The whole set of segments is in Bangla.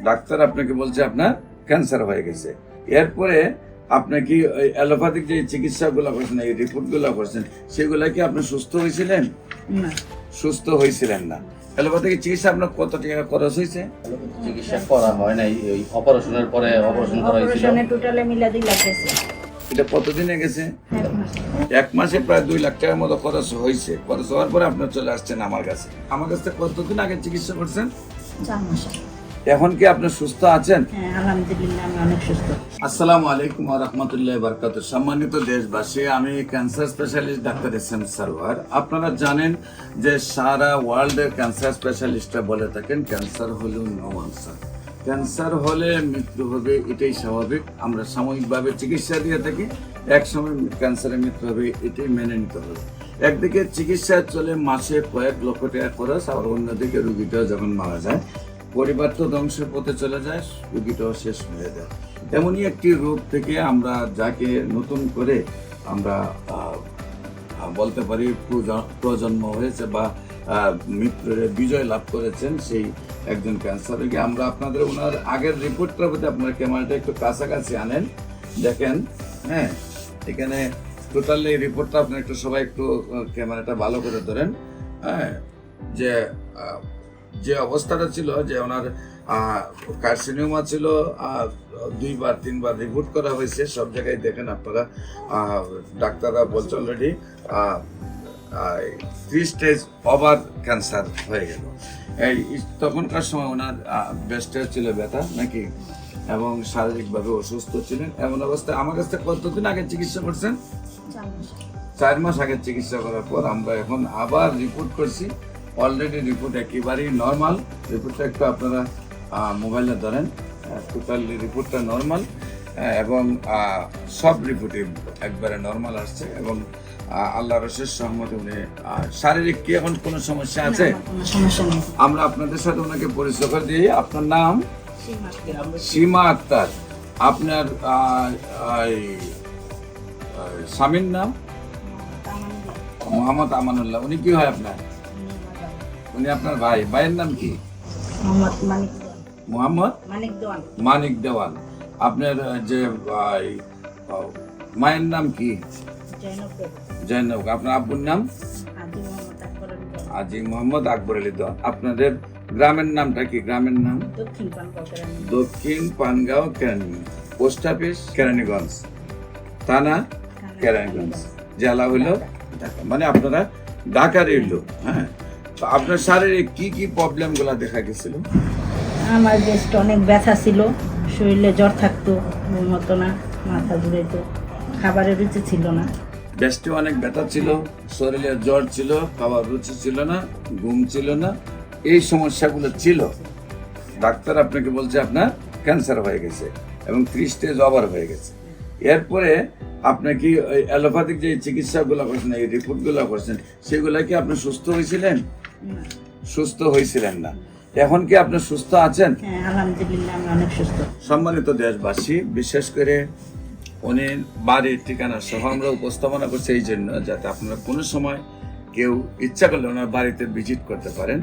ডাক্তার আপনাকে বলছে আপনার ক্যান্সার হয়ে গেছে। এরপরে আপনি কি অ্যালোপ্যাথিক যে চিকিৎসাগুলো করছেন, এই রিপোর্টগুলো করছেন, সেগুলা কি আপনি সুস্থ হয়েছিলেন? না, সুস্থ হয়েছিলেন না। অ্যালোপ্যাথিক চিকিৎসা আপনার কত টাকা খরচ হয়েছে? চিকিৎসা করা হয় নাই, ওই অপারেশনের পরে অপারেশন করা হয়েছিল। অপারেশনে টোটালে মিলা 2 লাখ গেছে। এটা কতদিনে গেছে? 1 মাস। 1 মাসে প্রায় 2 লাখ টাকার মতো খরচ হয়েছে। খরচ হওয়ার পরে আপনার চলে আসছেন আমার কাছে। আমার কাছে কতদিন আগে চিকিৎসা করছেন? 4 মাস। এখন কি আপনি সুস্থ আছেন? হ্যাঁ, আলহামদুলিল্লাহ আমি অনেক সুস্থ। আসসালামু আলাইকুম ওয়া রাহমাতুল্লাহি ওয়া বারাকাতুহু। সম্মানিত দেশবাসী, আমি cancer specialist doctor SM. Sarwar. আপনারা জানেন যে সারা ওয়ার্ল্ডের ক্যান্সার স্পেশালিস্টরা বলে থাকেন ক্যান্সার হলেও নো আনসার। ক্যান্সার হলে মৃত্যু হবে, এটাই স্বাভাবিক। আমরা সাময়িকভাবে চিকিৎসা দিয়ে থাকি, এক সময় ক্যান্সারে মৃত্যু হবে, এটাই মেনে নিতে হবে। একদিকে চিকিৎসা চলে মাসে কয়েক লক্ষ টাকা খরচ, আবার অন্যদিকে রুগীটাও যখন মারা যায়, পরিবার তো ধ্বংসের পথে চলে যায়, রোগীটাও শেষ হয়ে যায়। এমনই একটি রোগ থেকে আমরা যাকে নতুন করে আমরা বলতে পারি প্রজন্ম হয়েছে বা মৃত্যুর বিজয় লাভ করেছেন, সেই একজন ক্যান্সার রোগী। আমরা আপনাদের ওনার আগের রিপোর্টটার প্রতি আপনার ক্যামেরাটা একটু কাছাকাছি আনেন, দেখেন। হ্যাঁ, এখানে টোটাল এই রিপোর্টটা আপনার একটু সবাই একটু ক্যামেরাটা ভালো করে ধরেন। হ্যাঁ, যে অবস্থাটা ছিল, যে ওনার কার্সিনোমা ছিল, 2-3বার রিপোর্ট করা হয়েছে, সব জায়গায় দেখেন আপনারা, ডাক্তাররা বলছে অলরেডি 3 স্টেজ ওভার ক্যান্সার হয়ে গেল। এই তখনকার সময় ওনার ব্রেস্টে ছিল ব্যথা নাকি, এবং শারীরিকভাবে অসুস্থ ছিলেন। এমন অবস্থায় আমার কাছে কতদিন আগে চিকিৎসা করছেন? 4 মাস। 4 মাস আগে চিকিৎসা করার পর আমরা এখন আবার রিপোর্ট করছি। অলরেডি রিপোর্ট একেবারেই নর্মাল। রিপোর্টটা একটু আপনারা মোবাইলে ধরেন। টোটাল রিপোর্টটা নর্মাল, এবং সব রিপোর্টই একবারে নর্মাল আসছে, এবং আল্লাহর অশেষ সহমতে উনি শারীরিক কি এখন কোনো সমস্যা আছে? না, কোনো সমস্যা নেই। আমরা আপনাদের সাথে ওনাকে পরিচয় করে দিই। আপনার নাম? সীমা। সীমা আক্তার। আপনার স্বামীর নাম? মোহাম্মদ আমানুল্লাহ। উনি কি হয় আপনার? উনি আপনার ভাই। ভাইয়ের নাম কি? মোহাম্মদ মানিক দেওয়ান। আপনার যে মায়ের নাম কি? জৈনব। আপনার আব্বুর নাম? আজি মোহাম্মদ আকবর আলী দেওয়ান। আপনাদের গ্রামের নামটা কি? গ্রামের নাম দক্ষিণ পানগাঁও কেরানীগঞ্জ। পোস্ট অফিস কেরানীগঞ্জ, থানা কেরানীগঞ্জ, জেলা হইল ঢাকা। মানে আপনারা ঢাকার লোক। হ্যাঁ, তো আপনার শারীরিক কি কি প্রবলেম গুলা দেখা গেছিল? আমার ব্রেস্টে অনেক ব্যথা ছিল, শরীরে জ্বর থাকতো, ঘুম হতো না, মাথা ঘুরাইতো, খাবারের রুচি ছিল না। ব্রেস্টে অনেক ব্যথা ছিল, শরীরে জ্বর ছিল, খাবার রুচি ছিল না, ঘুম ছিল না, এই সমস্যাগুলো ছিল। ডাক্তার আপনাকে বলছে আপনার ক্যান্সার হয়ে গেছে এবং 3 স্টেজ ওভার হয়ে গেছে। এরপরে আপনি কি অ্যালোপ্যাথিক যে চিকিৎসাগুলো করছেন, এই রিপোর্টগুলো করছেন, সেগুলা কি আপনি সুস্থ হয়েছিলেন? না। সুস্থ হয়েছিলেন না। এখন কি আপনি সুস্থ আছেন? হ্যাঁ, আলহামদুলিল্লাহ আমি অনেক সুস্থ। সম্মানিত দেশবাসী, বিশেষ করে উনি বাড়ির ঠিকানা সহ আমরা উপস্থাপনা করছি এই জন্য, যাতে আপনারা কোনো সময় কেউ ইচ্ছা করলে ওনার বাড়িতে ভিজিট করতে পারেন।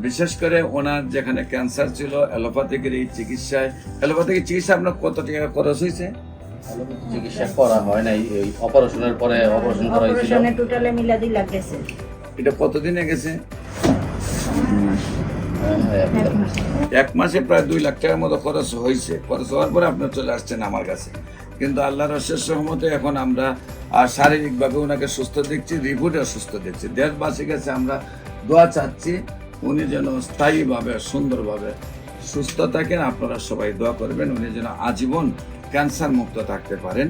বিশেষ করে ওনার যেখানে ক্যান্সার ছিল, অ্যালোপ্যাথিকের এই চিকিৎসায়, অ্যালোপ্যাথিক চিকিৎসা আপনার কত টাকা খরচ হয়েছে? চিকিৎসা করা হয় নাই, ওই অপারেশনের পরে অপারেশন করা হয়েছিল। অপারেশনে টোটালে মিলা 2 লাখ গেছে। এটা কতদিনে গেছে? 1 মাস। 1 মাসে প্রায় 2 লাখ টাকার মতো খরচ হয়েছে। খরচ হওয়ার পরে আপনার চলে আসছেন আমার কাছে। কিন্তু আল্লাহর অশেষ রহমতে এখন আমরা শারীরিকভাবে ওনাকে সুস্থ দেখছি, রিপোর্টে সুস্থ দেখছি। দেশবাসীর কাছে আমরা দোয়া চাচ্ছি উনি যেন স্থায়ীভাবে সুন্দরভাবে সুস্থ থাকেন। আপনারা সবাই দোয়া করবেন উনি যেন আজীবন ক্যান্সার মুক্ত থাকতে পারেন।